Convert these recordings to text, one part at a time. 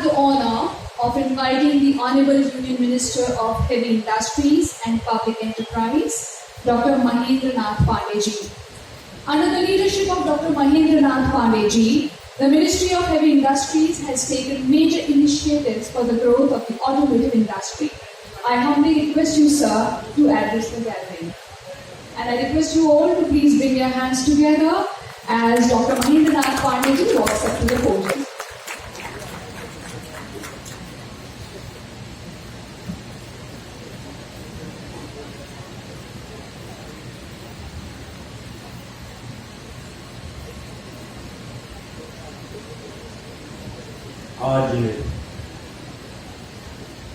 the honor of inviting the Honorable Union Minister of Heavy Industries and Public Enterprise, Dr. Mahendra Nath Pandey ji. Under the leadership of Dr. Mahendra Nath Pandey ji, the Ministry of Heavy Industries has taken major initiatives for the growth of the automotive industry. I humbly request you, sir, to address the gathering. And I request you all to please bring your hands together as Dr. Mahendra Nath Pandey ji walks up to the podium. आज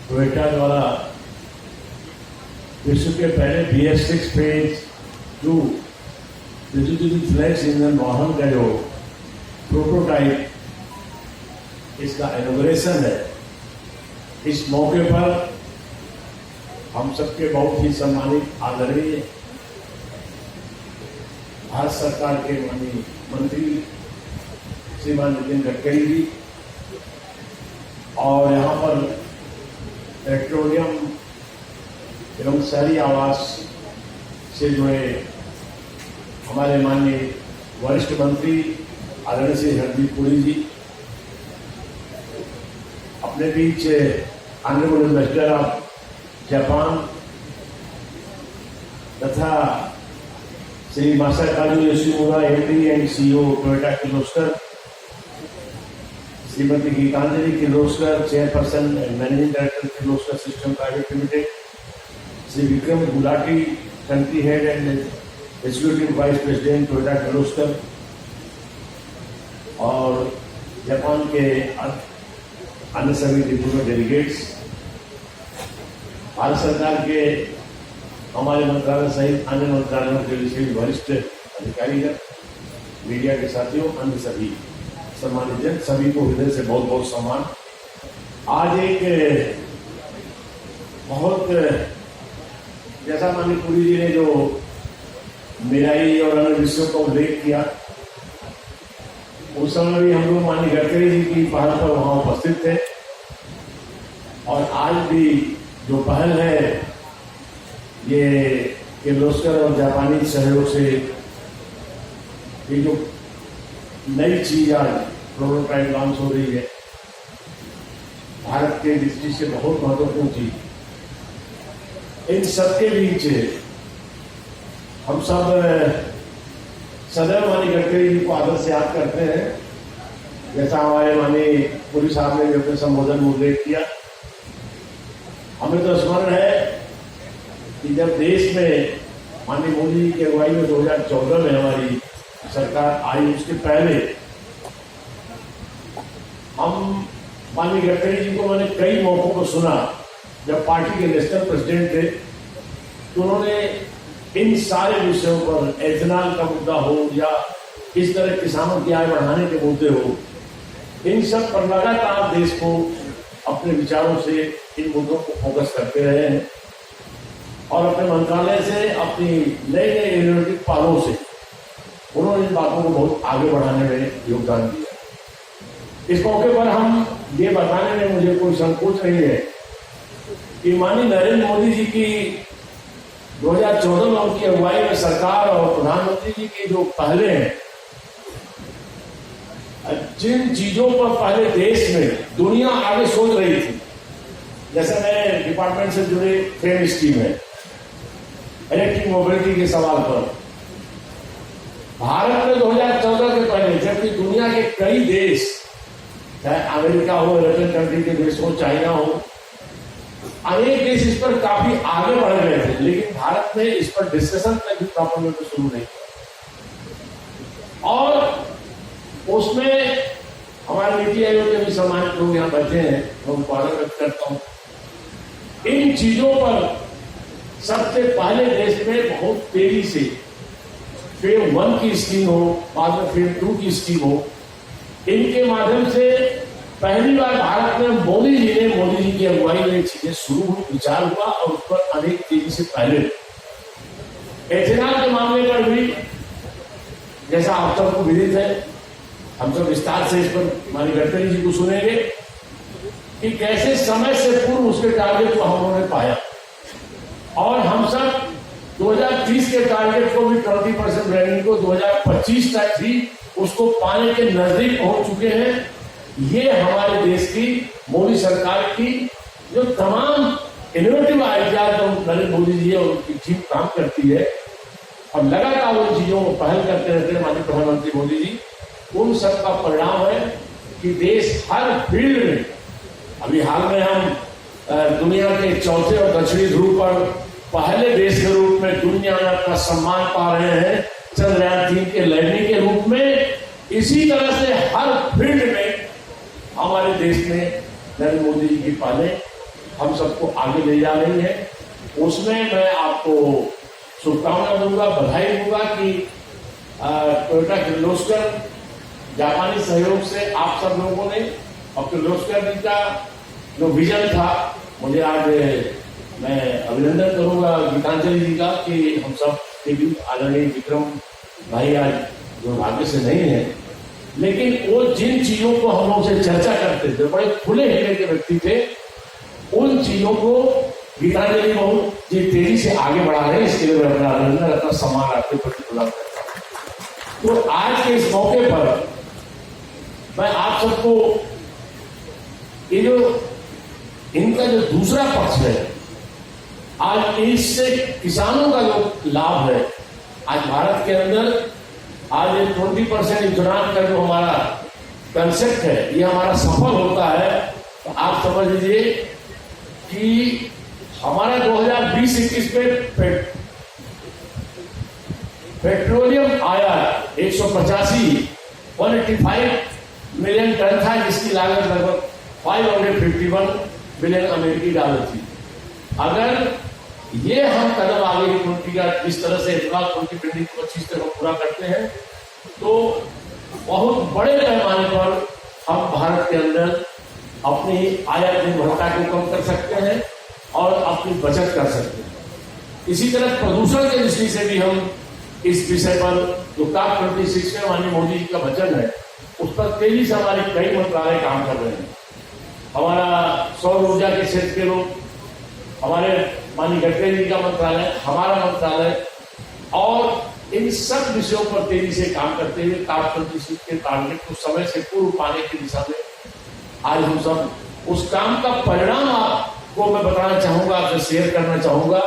Toyota द्वारा विश्व के पहले BS6 phase 2 विद्युत flex engine वाहन का जो prototype, इसका इनॉग्रेशन है। इस मौके पर हम सबके बहुत ही सम्मानित आदरणीय भारत सरकार के माननीय मंत्री श्रीमान नितिन गडकरी जी और यहाँ पर पेट्रोलियम एवं शहरी आवास से जुड़े हमारे माननीय वरिष्ठ मंत्री आदरणीय श्री हरदीप पुरी जी, अपने बीच ऑनरेबल एम्बेसडर ऑफ जापान तथा Shri Masakazu Yoshimura MD and CEO Toyota Kirloskar, Shrimati Geetanjali Kirloskar, chairperson and managing director Kirloskar system private limited, Shri Vikram Gulati, country head and executive vice president Toyota Kirloskar, और जापान के अन्य सभी डिप्लोमेट डेलीगेट्स, भारत सरकार के हमारे मंत्रालय सहित अन्य मंत्रालयों के सभी वरिष्ठ अधिकारीगण, मीडिया के साथियों, अन्य सभी सम्मानित जन, सभी को हृदय से बहुत बहुत सम्मान। आज एक बहुत, जैसा माननीय पुरी जी ने जो मेराई और अन्य विषयों का उल्लेख किया, उस समय भी हम लोग माननीय गडकरी जी की पहल पर वहां उपस्थित थे, और आज भी जो पहल है ये किर्लोस्कर और जापानी सहयोग से ये जो नई चीज आज प्रोटोटाइप लॉन्च हो रही है, भारत के दृष्टि से बहुत महत्वपूर्ण चीज। इन सबके बीच हम सब सदैव माननीय गडकरी जी को आदर से याद करते हैं, जैसा हमारे माननीय पुरी साहब ने भी अपने संबोधन में उल्लेख किया। हमें तो स्मरण है कि जब देश में माननीय मोदी जी की अगुवाई में 2014 में हमारी सरकार आई, उसके पहले हम माननीय गडकरी जी को मैंने कई मौकों पर सुना, जब पार्टी के नेशनल प्रेसिडेंट थे, तो उन्होंने इन सारे विषयों पर, एथेनॉल का मुद्दा हो या इस तरह किसानों की आय बढ़ाने के मुद्दे हो, इन सब पर लगातार देश को अपने विचारों से इन मुद्दों को फोकस करते रहे हैं, और अपने मंत्रालय से, अपनी नई नई इनोवेटिव पहलों से उन्होंने इन बातों को बहुत आगे बढ़ाने में योगदान दिया। इस मौके पर हम ये बताने में मुझे कोई संकोच नहीं है कि माननीय नरेंद्र मोदी जी की 2014 में उनकी अगुवाई में सरकार और प्रधानमंत्री जी की जो पहले हैं, जिन चीजों पर पहले देश में दुनिया आगे सोच रही थी, जैसे मेरे डिपार्टमेंट से जुड़े फ्रेम स्कीम है, इलेक्ट्रिक मोबिलिटी के सवाल पर भारत में 2014 के पहले, जबकि दुनिया के कई देश, चाहे अमेरिका हो, यूरोपियन कंट्री के देश हो, चाइना हो, अनेक देश इस पर काफी आगे बढ़ गए थे, लेकिन भारत ने इस पर डिस्कशन तक भी प्रॉपर में शुरू नहीं किया। और उसमें हमारे नीति आयोग के भी सम्मानित लोग यहाँ बैठे हैं, मैं उनको आदर व्यक्त करता हूँ। इन चीजों पर सबसे पहले देश में बहुत तेजी से फेज 1 की स्कीम हो, बाद में फेज 2 की स्कीम हो, इनके माध्यम से पहली बार भारत में मोदी जी की अगुवाई में चीजें शुरू हुई, विचार हुआ, और उस पर अनेक तेजी से पहले एथेनॉल के मामले पर भी, जैसा आप सबको विदित है, हम सब विस्तार से इस पर माननीय गडकरी जी को सुनेंगे, कि कैसे समय से पूर्व उसके टारगेट को हम लोगों ने पाया, और हम सब 2030 के टारगेट को भी 20% रेवेन्यू को 2025 तक भी उसको पाने के नजदीक पहुंच चुके हैं। ये हमारे देश की मोदी सरकार की जो तमाम इनोवेटिव आइडिया जो नरेंद्र मोदी जी और उनकी टीम काम करती है और लगातार उन चीजों को पहल करते रहते हैं माननीय प्रधानमंत्री मोदी जी, उन सब का परिणाम है कि देश हर फील्ड में, अभी हाल में हम दुनिया के चौथे और दक्षिणी ध्रुव पर पहले देश के रूप में दुनिया में अपना सम्मान पा रहे हैं चंद्रयान 3 के लैंडिंग के रूप में। इसी तरह से हर फील्ड में हमारे देश में नरेंद्र मोदी जी की पहले हम सबको आगे ले जा रही है। उसमें मैं आपको शुभकामना दूंगा, बधाई दूंगा कि टोयोटा किर्लोस्कर जापानी सहयोग से आप सब लोगों ने और किर्लोस्कर जी का जो विजन था, मुझे आज मैं अभिनंदन करूंगा गीतांजलि जी का कि हम सब के भी आदरणीय विक्रम भाई आज दुर्भाग्य से नहीं है, लेकिन वो जिन चीजों को हम लोग से चर्चा करते थे, बड़े खुले हृदय के व्यक्ति थे, उन चीजों को गीतांजलि बहुत तेजी से आगे बढ़ा रहे हैं। इसके लिए मैं अपना अभिनंदन, अपना सम्मान आपके प्रति प्रदान करता हूं। तो आज के इस मौके पर मैं आप सबको ये जो इनका जो दूसरा पक्ष है, आज इससे किसानों का जो लाभ है, आज भारत के अंदर आज 20% इथेनॉल का जो हमारा कंसेप्ट है, ये हमारा सफल होता है, तो आप समझ लीजिए कि हमारा 2020-21 में पेट्रोलियम आयात 185 मिलियन टन था, जिसकी लागत लगभग 551 बिलियन अमेरिकी डॉलर थी। अगर ये हम कदम आगे की जिस तरह से इतना 2025 तक हम पूरा करते हैं, तो बहुत बड़े पैमाने पर हम भारत के अंदर अपनी आयात निर्भरता को कम कर सकते हैं और अपनी बचत कर सकते हैं। इसी तरह प्रदूषण के दृष्टि से भी हम इस विषय पर जो COP 26 में माननीय मोदी जी का वचन है, उस पर तेजी से हमारे कई मंत्रालय काम कर रहे हैं। हमारा सौर ऊर्जा के क्षेत्र के लोग, हमारे माननीय गडकरी जी का मंत्रालय, हमारा मंत्रालय, और इन सब विषयों पर तेजी से काम करते हुए COP 26 के टारगेट को समय से पूर्व पाने की दिशा में आज हम सब उस काम का परिणाम आपको मैं बताना चाहूंगा, आपसे शेयर करना चाहूंगा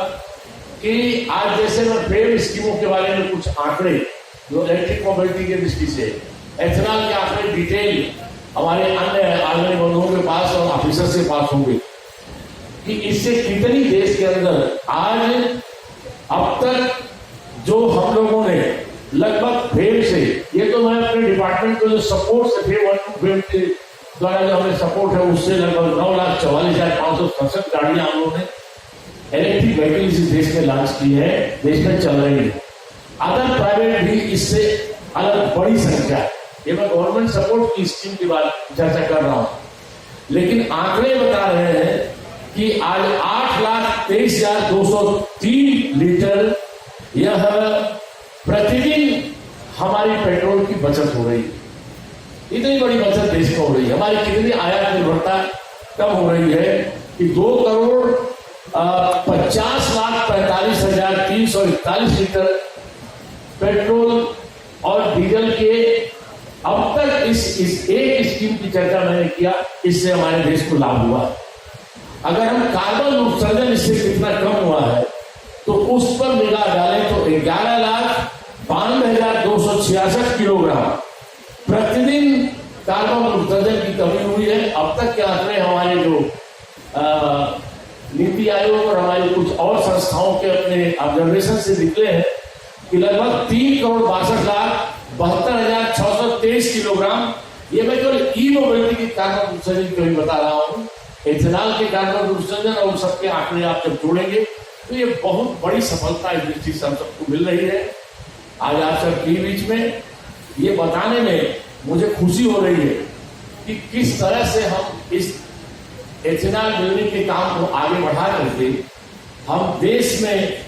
कि आज जैसे मैं फ्रेम स्कीमों के बारे में कुछ आंकड़े जो इलेक्ट्रिक मोबिलिटी के दृष्टि से एथेनॉल के आंकड़े डिटेल हमारे अन्य आदरणीय बंधुओं के पास और ऑफिसर के पास होंगे कि इससे कितनी देश के अंदर आज अब तक जो हम लोगों ने लगभग फेम से, ये तो मैं अपने डिपार्टमेंट को जो सपोर्ट से फेम के द्वारा जो हमें सपोर्ट है, उससे लगभग 9,44,567 गाड़ियां हम लोगों ने इलेक्ट्रिक व्हीकल इस देश में लॉन्च की है, देश में चल रही है। अदर प्राइवेट भी इससे अलग बड़ी संख्या है। ये मैं गवर्नमेंट सपोर्ट की स्कीम की बात चर्चा कर रहा हूं, लेकिन आंकड़े बता रहे हैं कि आज 8,23,203 लीटर यह प्रतिदिन हमारी पेट्रोल की बचत हो रही है। इतनी बड़ी बचत देश को हो रही है। हमारी कितनी आयात निर्भरता कम हो रही है कि 2,50,45,341 लीटर पेट्रोल और डीजल के अब तक इस एक स्कीम की चर्चा मैंने किया, इससे हमारे देश को लाभ हुआ। अगर हम कार्बन उत्सर्जन इससे कितना कम हुआ है तो उस पर निगाह डालें तो 11,92,266 किलोग्राम प्रतिदिन कार्बन उत्सर्जन की कमी हुई है। अब तक के आंकड़े हमारे जो नीति आयोग और हमारी कुछ और संस्थाओं के अपने ऑब्जर्वेशन से निकले हैं कि लगभग 3,62,72,623 किलोग्राम। ये मैं केवल ई मोबिलिटी की कार्बन उत्सर्जन की बता रहा हूँ। एथेनॉल के कार्बन उत्सर्जन और सबके आंकड़े आप जब जोड़ेंगे तो ये बहुत बड़ी सफलता इस दृष्टि से हम सबको मिल रही है। आज आप सबके बीच में ये बताने में मुझे खुशी हो रही है कि किस तरह से हम इस एथेनॉल मिलने के काम को आगे बढ़ा करके हम देश में